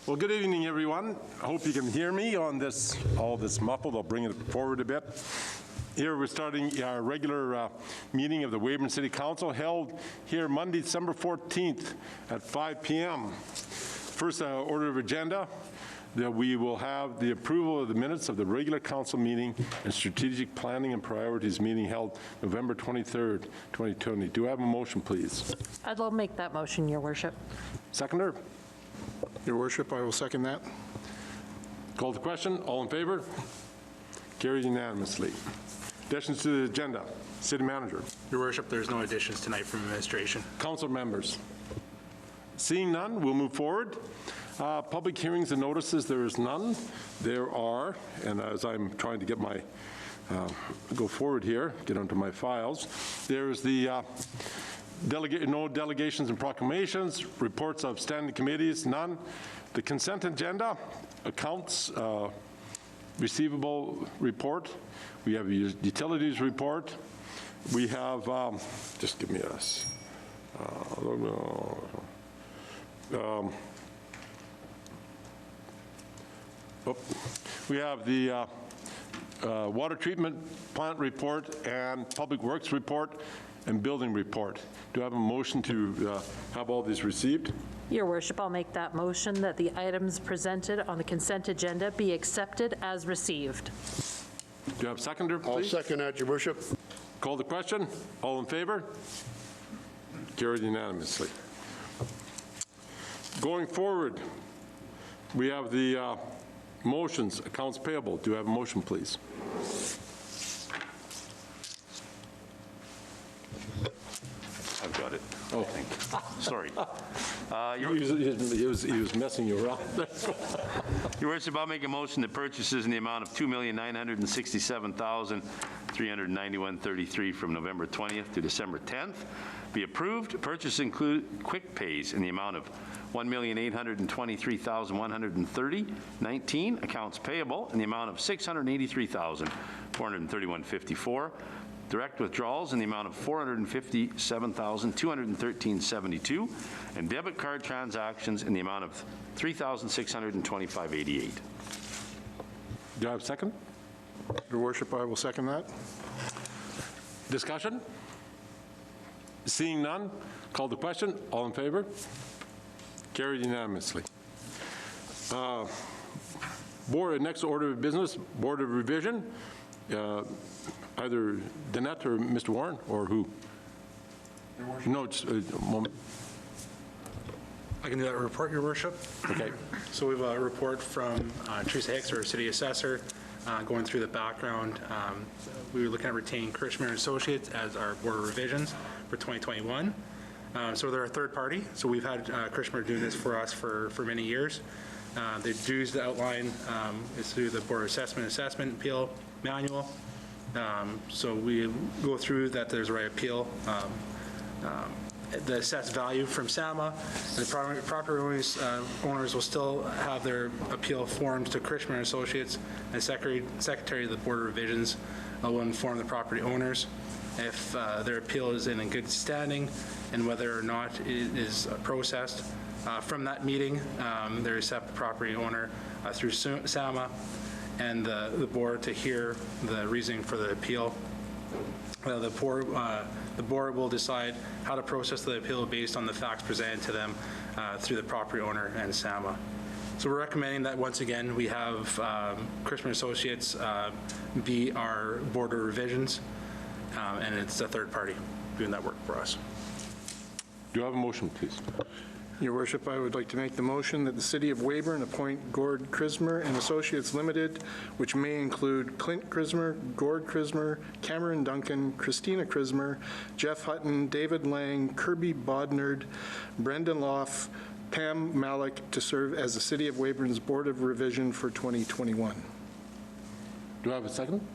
Well, good evening, everyone. I hope you can hear me on this, all this muffled. I'll bring it forward a bit. Here we're starting our regular meeting of the Weyburn City Council, held here Monday, December 14th at 5 p.m. First order of agenda, that we will have the approval of the minutes of the regular council meeting and strategic planning and priorities meeting held November 23rd, 2020. Do I have a motion, please? I'd love to make that motion, Your Worship. Seconder? Your Worship, I will second that. Call the question. All in favor? Carried unanimously. Additions to the agenda. City Manager. Your Worship, there's no additions tonight from administration. Council members. Seeing none, we'll move forward. Public hearings and notices, there is none. There are, and as I'm trying to get my, go forward here, get onto my files, there's the no delegations and proclamations, reports of standing committees, none. The consent agenda, accounts, receivable report. We have a utilities report. We have, just give me a, we have the water treatment plant report and public works report and building report. Do I have a motion to have all these received? Your Worship, I'll make that motion that the items presented on the consent agenda be accepted as received. Do you have a seconder, please? I'll second that, Your Worship. Call the question. All in favor? Carried unanimously. Going forward, we have the motions, accounts payable. Do I have a motion, please? I've got it. Oh, I think. Sorry. He was messing you around. Your Worship, I'll make a motion that purchases in the amount of $2,967,391.33 from November 20th to December 10th be approved. Purchase include quick pays in the amount of $1,823,130.19. Accounts payable in the amount of $683,431.54. Direct withdrawals in the amount of $457,213.72, and debit card transactions in the amount of $3,625.88. Do I have a second? Your Worship, I will second that. Discussion? Seeing none, call the question. All in favor? Carried unanimously. Next order of business, Board of Revision. Either Danette or Mr. Warren, or who? No, it's a moment. I can do that report, Your Worship. Okay. So we have a report from Teresa Hicks, our city assessor, going through the background. We were looking at retaining Kirshner & Associates as our Board of Revisions for 2021. So they're a third party. So we've had Kirshner doing this for us for many years. The dues to outline is through the Board of Assessment Appeal Manual. So we go through that there's a right appeal, the assessed value from SAMA. The property owners will still have their appeal formed to Kirshner & Associates, and Secretary of the Board of Revisions will inform the property owners if their appeal is in good standing and whether or not it is processed. From that meeting, there is a property owner through SAMA and the board to hear the reasoning for the appeal. The board will decide how to process the appeal based on the facts presented to them through the property owner and SAMA. So we're recommending that once again we have Kirshner & Associates be our Board of Revisions, and it's a third party doing that work for us. Do you have a motion, please? Your Worship, I would like to make the motion that the City of Weyburn appoint Gord Krismer and Associates Limited, which may include Clint Krismer, Gord Krismer, Cameron Duncan, Christina Krismer, Jeff Hutton, David Lang, Kirby Bodnard, Brendan Loff, Pam Malik, to serve as the City of Weyburn's Board of Revision for 2021. Do I have a second?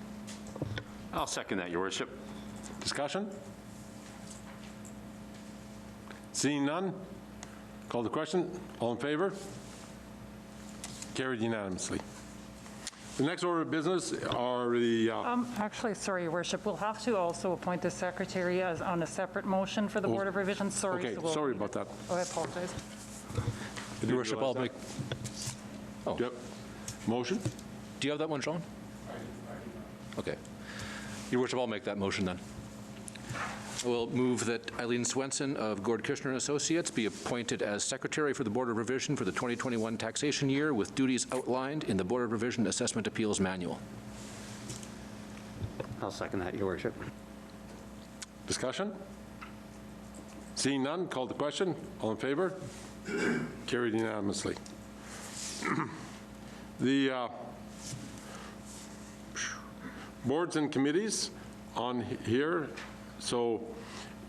I'll second that, Your Worship. Discussion? Seeing none, call the question. All in favor? Carried unanimously. The next order of business are the... Actually, sorry, Your Worship, we'll have to also appoint the secretary as on a separate motion for the Board of Revision. Sorry. Okay, so sorry about that. Oh, I apologize. Your Worship, Yep. Motion? Do you have that one, Sean? Okay. Your worship, I'll make that motion then. I will move that Eileen Swenson of Gord Kushner Associates be appointed as Secretary for the Board of Revision for the 2021 taxation year with duties outlined in the Board of Revision Assessment Appeals Manual. I'll second that, Your Worship. Discussion? Seeing none, call the question. All in favor? Carried unanimously. The boards and committees on here. So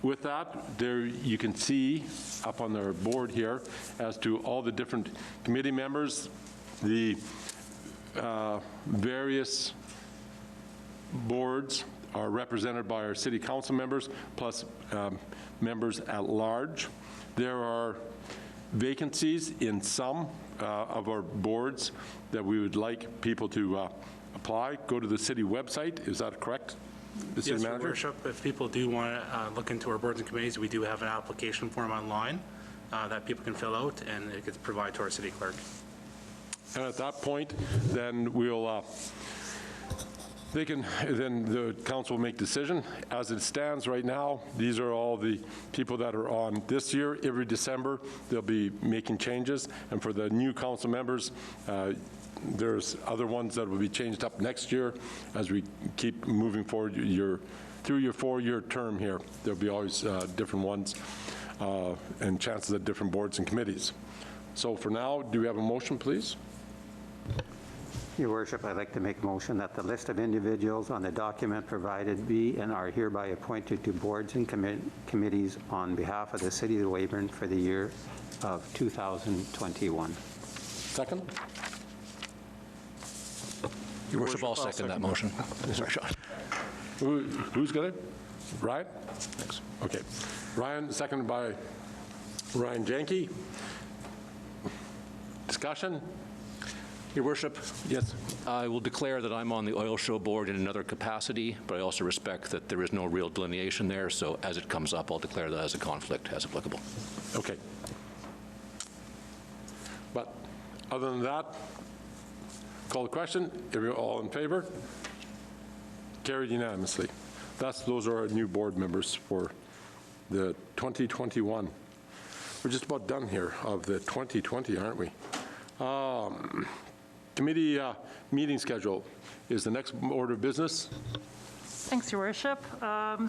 with that, there you can see up on their board here as to all the different committee members, the various boards are represented by our city council members plus members at large. There are vacancies in some of our boards that we would like people to apply. Go to the city website. Is that correct, the city Yes, Your manager? Worship, if people do want to look into our boards and committees, we do have an application form online that people can fill out, and it gets provided to our city clerk. And at that point, then we'll, then the council will make decision. As it stands right now, these are all the people that are on this year. Every December, they'll be making changes. And for the new council members, there's other ones that will be changed up next year as we keep moving forward through your 4-year term here. There'll be always different ones and chances at different boards and committees. So for now, do we have a motion, please? Your Worship, I'd like to make a motion that the list of individuals on the document provided be and are hereby appointed to boards and committees on behalf of the City of Weyburn for the year of 2021. Second? Your worship, I'll second that motion. Sorry, Sean. Who's got it? Ryan? Thanks. Okay. Ryan, seconded by Ryan Janke. Discussion? Your worship, Yes. I will declare that I'm on the oil show board in another capacity, but I also respect that there is no real delineation there, so as it comes up, I'll declare that as a conflict as applicable. Okay. But other than that, call the question. If you're all in favor, carried unanimously. Those are our new board members for the 2021. We're just about done here of the 2020, aren't we? Committee meeting schedule is the next order of business. Thanks, Your Worship.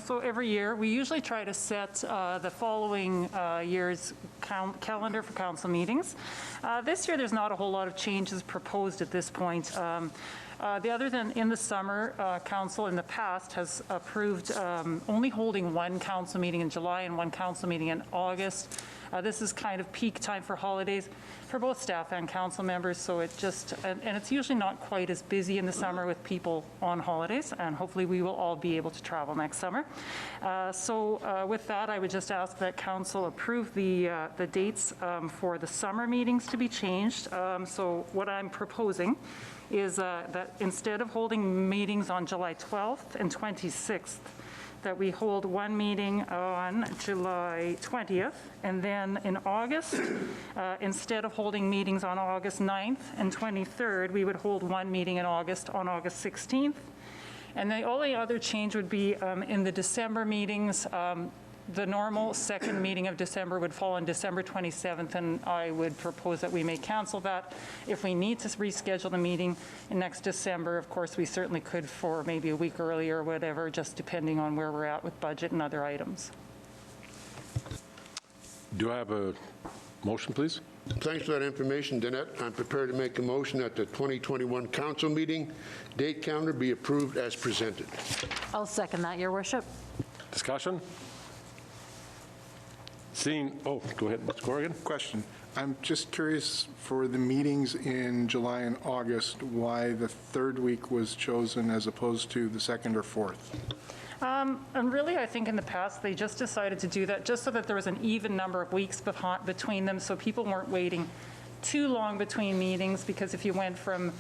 So every year, we usually try to set the following year's calendar for council meetings. This year, there's not a whole lot of changes proposed at this point. The other than in the summer, council in the past has approved only holding one council meeting in July and one council meeting in August. This is kind of peak time for holidays for both staff and council members, so it just, and it's usually not quite as busy in the summer with people on holidays, and hopefully we will all be able to travel next summer. So with that, I would just ask that council approve the dates for the summer meetings to be changed. So what I'm proposing is that instead of holding meetings on July 12th and 26th, that we hold one meeting on July 20th, and then in August, instead of holding meetings on August 9th and 23rd, we would hold one meeting in August on August 16th. And the only other change would be in the December meetings, the normal second meeting of December would fall on December 27th, and I would propose that we may cancel that. If we need to reschedule the meeting in next December, of course, we certainly could for maybe a week earlier or whatever, just depending on where we're at with budget and other items. Do I have a motion, please? Thanks for that information, Danette. I'm prepared to make a motion that the 2021 council meeting date calendar be approved as presented. I'll second that, Your Worship. Discussion? Seeing, oh, go ahead, Mr. Corrigan. Question. I'm just curious for the meetings in July and August, why the third week was chosen as opposed to the second or fourth? And really, I think in the past, they just decided to do that just so that there was an even number of weeks between them, so people weren't waiting too long between meetings, because if you went from,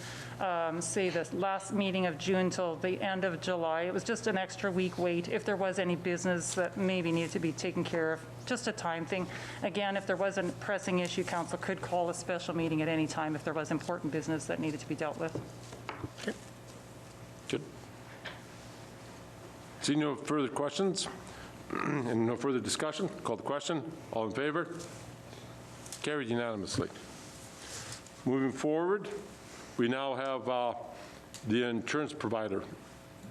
say, the last meeting of June till the end of July, it was just an extra week wait if there was any business that maybe needed to be taken care of, just a time thing. Again, if there was a pressing issue, council could call a special meeting at any time if there was important business that needed to be dealt with. Good. See no further questions and no further discussion. Call the question. All in favor? Carried unanimously. Moving forward, we now have the insurance provider.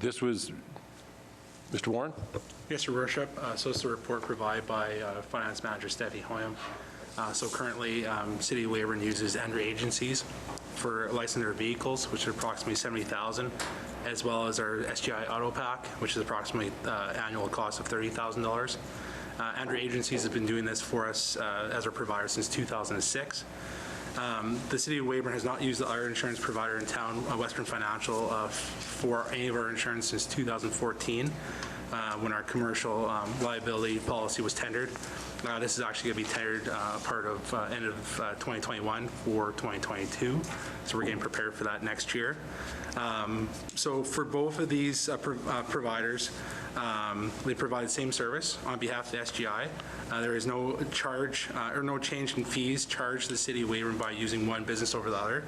This was Mr. Warren? Yes, Your Worship. So it's a report provided by Finance Manager Steffi Hoyam. So currently, City of Weyburn uses Andrew agencies for licensing their vehicles, which are approximately $70,000, as well as our SGI Auto Pack, which is approximately annual cost of $30,000. Andrew agencies have been doing this for us as our provider since 2006. The City of Weyburn has not used our insurance provider in town, Western Financial, for any of our insurance since 2014, when our commercial liability policy was tendered. This is actually going to be tendered part of end of 2021 for 2022, so we're getting prepared for that next year. So for both of these providers, they provide the same service on behalf of the SGI. There is no charge or no change in fees charged to the City of Weyburn by using one business over the other.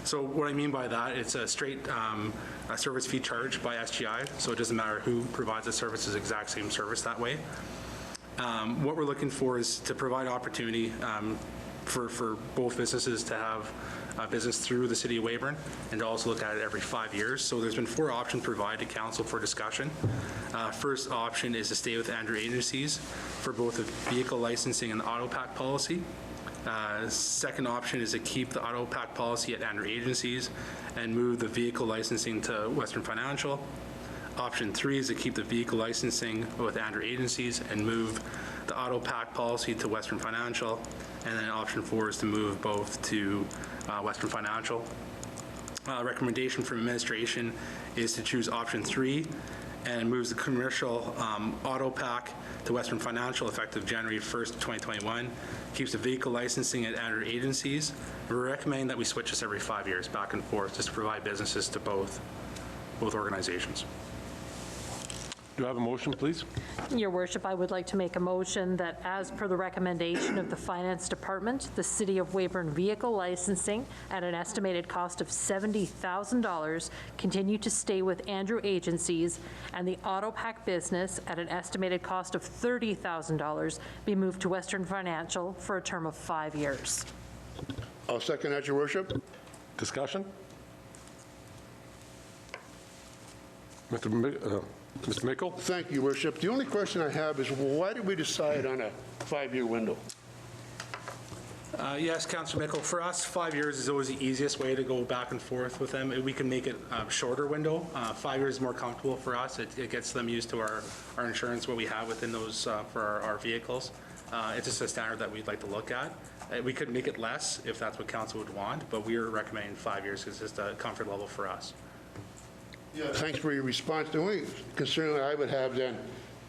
So what I mean by that, it's a straight service fee charged by SGI, so it doesn't matter who provides the service, it's the exact same service that way. What we're looking for is to provide opportunity for both businesses to have business through the City of Weyburn, and to also look at it every 5 years. So there's been 4 options provided to council for discussion. First option is to stay with Andrew agencies for both the vehicle licensing and the auto pack policy. Second option is to keep the auto pack policy at Andrew agencies and move the vehicle licensing to Western Financial. Option 3 is to keep the vehicle licensing with Andrew agencies and move the auto pack policy to Western Financial. And then option 4 is to move both to Western Financial. Recommendation from administration is to choose option 3 and moves the commercial auto pack to Western Financial effective January 1st, 2021. Keeps the vehicle licensing at Andrew agencies. We're recommending that we switch this every 5 years back and forth just to provide businesses to both organizations. Do I have a motion, please? Your Worship, I would like to make a motion that, as per the recommendation of the Finance Department, the City of Weyburn vehicle licensing at an estimated cost of $70,000 continue to stay with Andrew agencies, and the auto pack business at an estimated cost of $30,000 be moved to Western Financial for a term of 5 years. I'll second that, Your Worship. Discussion? Mr. Mickle? Thank you, Your Worship. The only question I have is, why did we decide on a 5-year window? Yes, Councillor Mickle, for us, 5 years is always the easiest way to go back and forth with them. We can make it a shorter window. 5 years is more comfortable for us. It gets them used to our insurance, what we have within those for our vehicles. It's just a standard that we'd like to look at. We could make it less if that's what council would want, but we're recommending 5 years because it's just a comfort level for us. Yeah. Thanks for your response. The only concern that I would have then,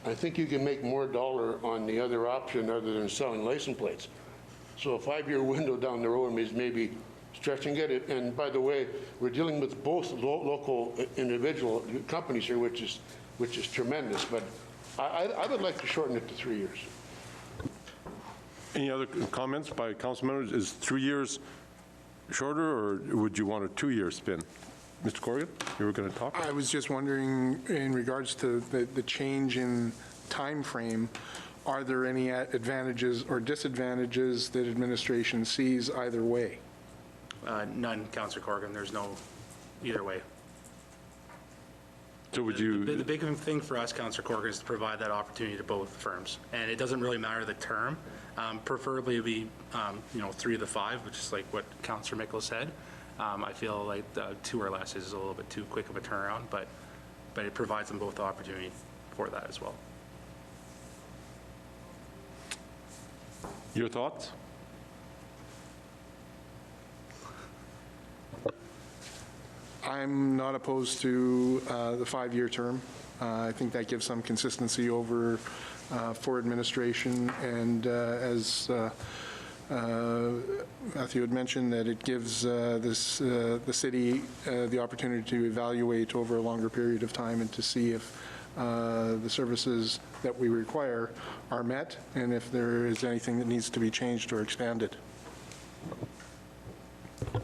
I think you can make more dollar on the other option other than selling license plates. So a 5-year window down the road is maybe stretching it. And by the way, we're dealing with both local individual companies here, which is tremendous. But I would like to shorten it to 3 years. Any other comments by council members? Is 3 years shorter, or would you want a 2-year spin? Mr. Corrigan, you were going to talk? I was just wondering, in regards to the change in time frame, are there any advantages or disadvantages that administration sees either way? None, Councillor Corrigan. There's no either way. So would you? The big thing for us, Councillor Corrigan, is to provide that opportunity to both firms. And it doesn't really matter the term. Preferably it would be, 3 of the 5, which is like what Councillor Mickle said. I feel like 2 or less is a little bit too quick of a turnaround, but it provides them both the opportunity for that as well. Your thoughts? I'm not opposed to the 5-year term. I think that gives some consistency over for administration, and as Matthew had mentioned that it gives the city the opportunity to evaluate over a longer period of time and to see if the services that we require are met and if there is anything that needs to be changed or expanded.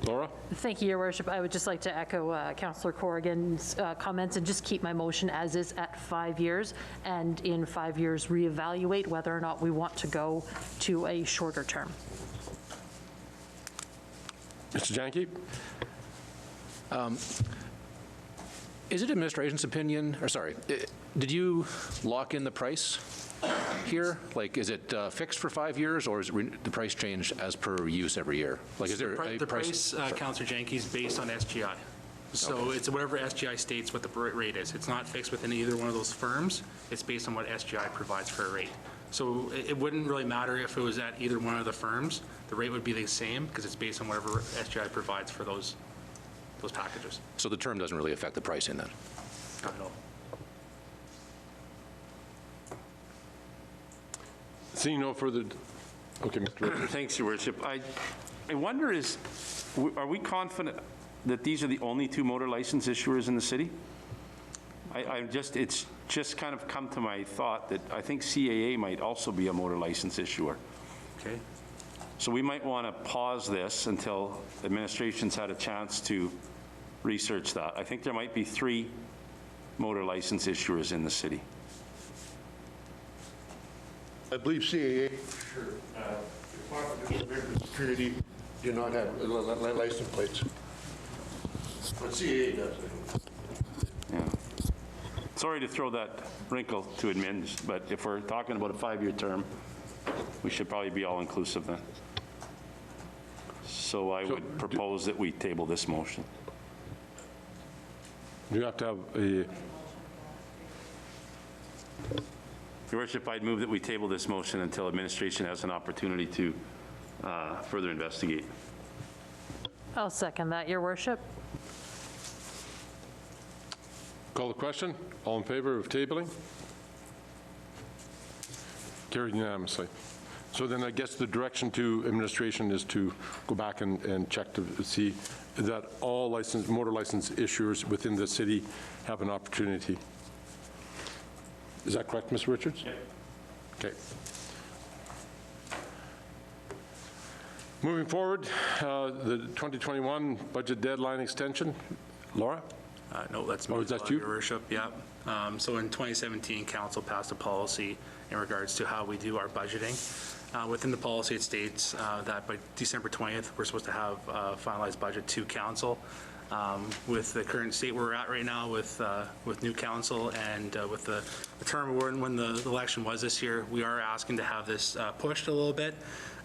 Laura? Thank you, Your Worship. I would just like to echo Councillor Corrigan's comments and just keep my motion as is at 5 years, and in 5 years reevaluate whether or not we want to go to a shorter term. Mr. Janke? Is it administration's opinion, or sorry, did you lock in the price here? Like, is it fixed for 5 years, or is the price changed as per use every year? Like, is there a The price, Councillor Janke, is based on SGI. So it's whatever SGI states what the rate is. It's not fixed within either one of those firms. It's based on what SGI provides for a rate. So it wouldn't really matter if it was at either one of the firms. The rate would be the same because it's based on whatever SGI provides for those packages. So the term doesn't really affect the pricing then? Not at all. Seeing no further, okay, Mr. Richards. Thanks, Your Worship. I wonder are we confident that these are the only 2 motor license issuers in the city? It's just kind of come to my thought that I think CAA might also be a motor license issuer. Okay. So we might want to pause this until administration's had a chance to research that. I think there might be 3 motor license issuers in the city. I believe CAA, sure, Department of Homeland Security do not have license plates. But CAA does. Yeah. Sorry to throw that wrinkle to admins, but if we're talking about a 5-year term, we should probably be all-inclusive then. So I would propose that we table this motion. You have to have a, Your Worship, I'd move that we table this motion until administration has an opportunity to further investigate. I'll second that, Your Worship. call the question. All in favor of tabling? Carried unanimously. So then I guess the direction to administration is to go back and check to see that all motor license issuers within the city have an opportunity. Is that correct, Mr. Richards? Yep. Okay. Moving forward, the 2021 budget deadline extension. Laura? No, that's Oh, is that you? Your Worship, yeah. So in 2017, council passed a policy in regards to how we do our budgeting. Within the policy, it states that by December 20th, we're supposed to have a finalized budget to council. With the current state we're at right now with new council and with the term when the election was this year, we are asking to have this pushed a little bit.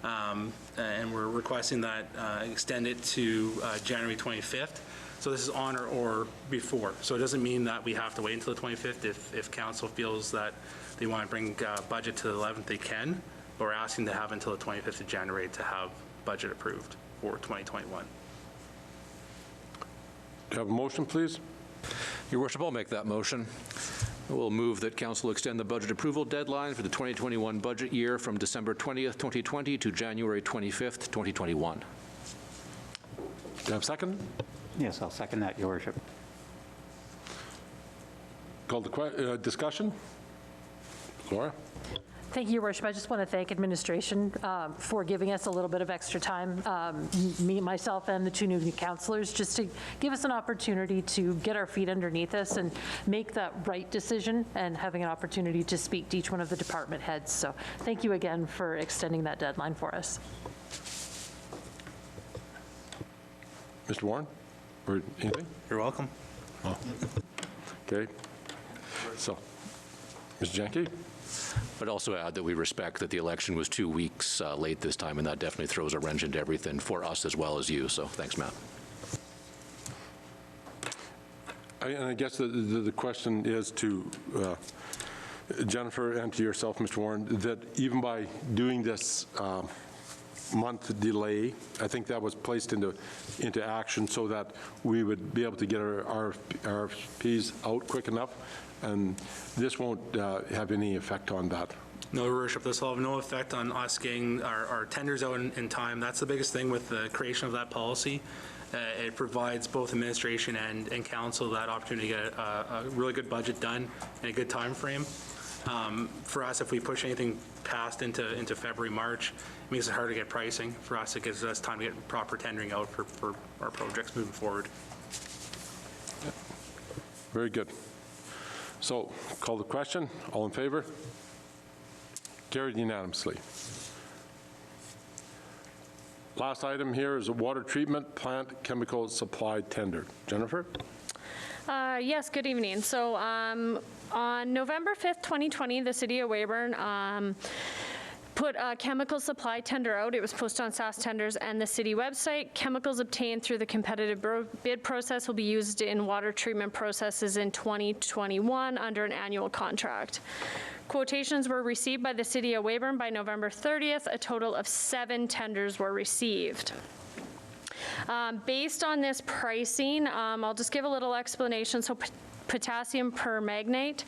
And we're requesting that extend it to January 25th. So this is on or before. So it doesn't mean that we have to wait until the 25th. If council feels that they want to bring budget to the 11th, they can. But we're asking to have until the 25th of January to have budget approved for 2021. Do you have a motion, please? Your Worship, I'll make that motion. We'll move that council extend the budget approval deadline for the 2021 budget year from December 20th, 2020 to January 25th, 2021. Do you have a second? Yes, I'll second that, Your Worship. Call the discussion. Laura? Thank you, Your Worship. I just want to thank administration for giving us a little bit of extra time, me, myself, and the 2 new councilors, just to give us an opportunity to get our feet underneath us and make that right decision, and having an opportunity to speak to each one of the department heads. So thank you again for extending that deadline for us. Mr. Warren? Or anything? You're welcome. Oh. Okay. So, Mr. Janke? I'd also add that we respect that the election was 2 weeks late this time, and that definitely throws a wrench into everything for us as well as you. So thanks, Matt. And I guess the question is to Jennifer and to yourself, Mr. Warren, that even by doing this month delay, I think that was placed into action so that we would be able to get our RFPs out quick enough, and this won't have any effect on that. No, Your Worship, this will have no effect on us getting our tenders out in time. That's the biggest thing with the creation of that policy. It provides both administration and council that opportunity to get a really good budget done in a good time frame. For us, if we push anything past into February, March, it makes it hard to get pricing. For us, it gives us time to get proper tendering out for our projects moving forward. Very good. So, call the question. All in favor? Carried unanimously. Last item here is a water treatment plant chemical supply tender. Jennifer? Yes, good evening. So on November 5th, 2020, the City of Weyburn put a chemical supply tender out. It was posted on SAS Tenders and the city website. Chemicals obtained through the competitive bid process will be used in water treatment processes in 2021 under an annual contract. Quotations were received by the City of Weyburn by November 30th. A total of 7 tenders were received. Based on this pricing, I'll just give a little explanation. So potassium permanganate,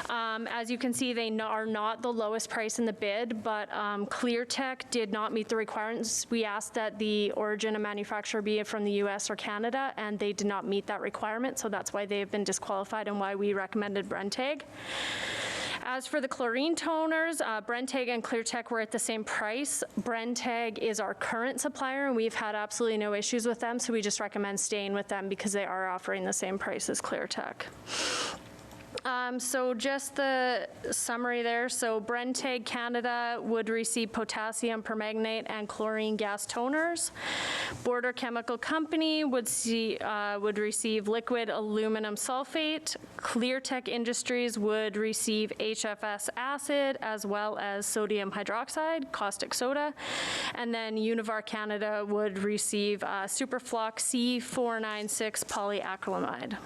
as you can see, they are not the lowest price in the bid, but ClearTech did not meet the requirements. We asked that the origin of manufacturer be from the US or Canada, and they did not meet that requirement, so that's why they have been disqualified and why we recommended Brentag. As for the chlorine toners, Brentag and ClearTech were at the same price. Brentag is our current supplier, and we've had absolutely no issues with them, so we just recommend staying with them because they are offering the same price as ClearTech. So just the summary there. So Brentag Canada would receive potassium permanganate and chlorine gas toners. Border Chemical Company would receive liquid aluminum sulfate. ClearTech Industries would receive HFS acid as well as sodium hydroxide, caustic soda. And then Univar Canada would receive Superflox C496 polyacrylamide,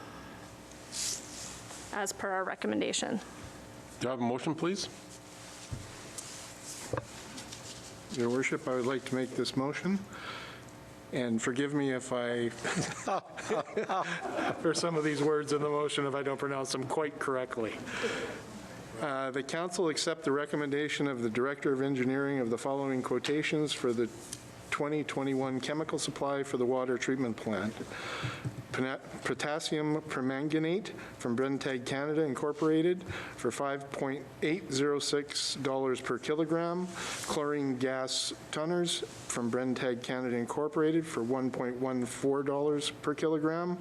as per our recommendation. Do you have a motion, please? Your Worship, I would like to make this motion. And forgive me if I, for some of these words in the motion, if I don't pronounce them quite correctly. The council accept the recommendation of the Director of Engineering of the following quotations for the 2021 chemical supply for the water treatment plant. Potassium permanganate from Brentag Canada Incorporated for $5.806 per kilogram. Chlorine gas tonners from Brentag Canada Incorporated for $1.14 per kilogram.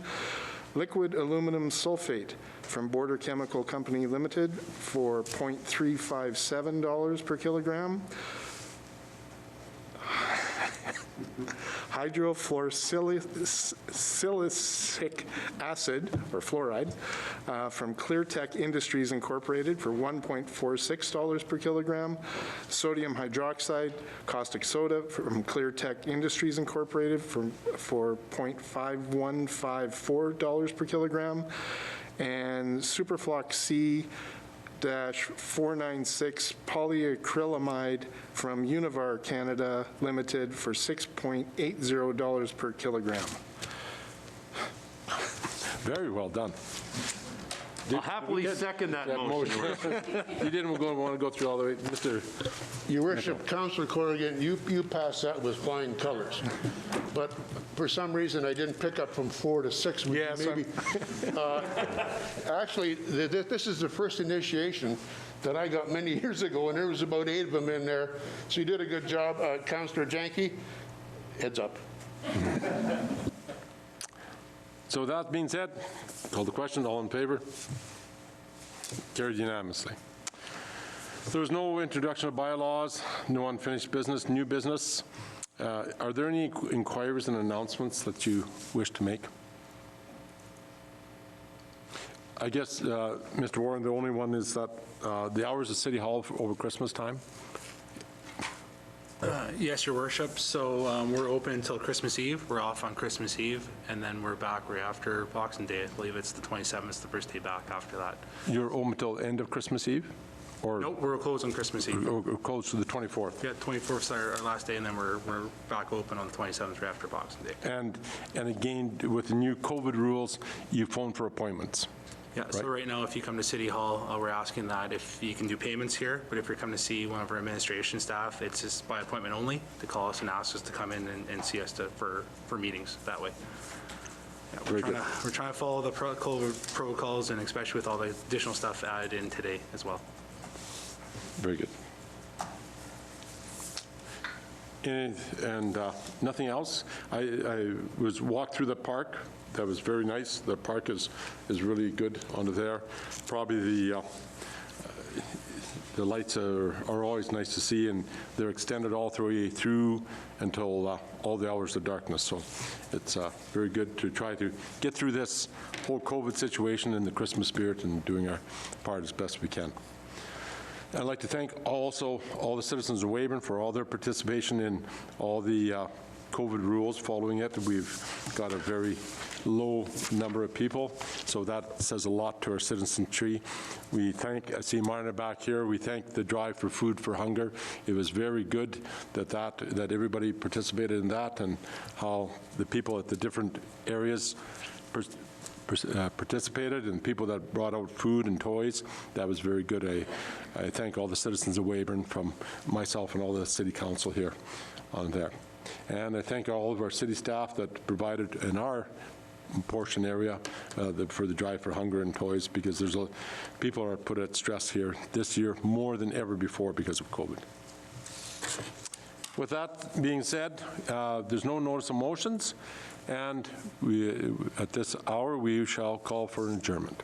Liquid aluminum sulfate from Border Chemical Company Limited for $0.357 per kilogram. Hydrofluorosilicic acid, or fluoride, from ClearTech Industries Incorporated for $1.46 per kilogram. Sodium hydroxide, caustic soda from ClearTech Industries Incorporated for $0.5154 per kilogram. And Superflox C-496 polyacrylamide from Univar Canada Limited for $6.80 per kilogram. Very well done. I'll happily second that motion. You didn't want to go through all the way, Mr. Your Worship, Councillor Corrigan, you passed that with flying colors. But for some reason, I didn't pick up from 4 to 6. Yes, Maybe. Actually, this is the first initiation that I got many years ago, and there was about 8 of them in there. So you did a good job. Councillor Janke, heads up. So that being said, call the question. All in favor? Carried unanimously. There was no introduction of bylaws, no unfinished business, new business. Are there any inquiries and announcements that you wish to make? I guess, Mr. Warren, the only one is that the hours of City Hall over Christmas time. Yes, Your Worship. So we're open until Christmas Eve. We're off on Christmas Eve, and then we're back right after Boxing Day. I believe it's the 27th, the first day back after that. You're open until end of Christmas Eve? Or Nope, we're closed on Christmas Eve. closed to the 24th? Yeah, 24th is our last day, and then we're back open on the 27th right after Boxing Day. And again, with the new COVID rules, you phone for appointments. Yeah, so right now, if you come to City Hall, we're asking that if you can do payments here, but if you're coming to see one of our administration staff, it's just by appointment only, to call us and ask us to come in and see us for meetings that way. Yeah, Very good. We're trying to follow the COVID protocols, and especially with all the additional stuff added in today as well. Very good. And nothing else? I was walked through the park. That was very nice. The park is really good under there. Probably the lights are always nice to see, and they're extended all the way through until all the hours of darkness. So it's very good to try to get through this whole COVID situation in the Christmas spirit and doing our part as best we can. I'd like to thank also all the citizens of Weyburn for all their participation in all the COVID rules following it. We've got a very low number of people, so that says a lot to our citizenry. We thank, I see Marna back here, we thank the Drive for Food for Hunger. It was very good that everybody participated in that, and how the people at the different areas participated, and people that brought out food and toys. That was very good. I thank all the citizens of Weyburn, from myself and all the city council here on there. And I thank all of our city staff that provided in our portion area for the Drive for Hunger and toys, because people are put at stress here this year more than ever before because of COVID. With that being said, there's no notice of motions, and at this hour we shall call for an adjournment.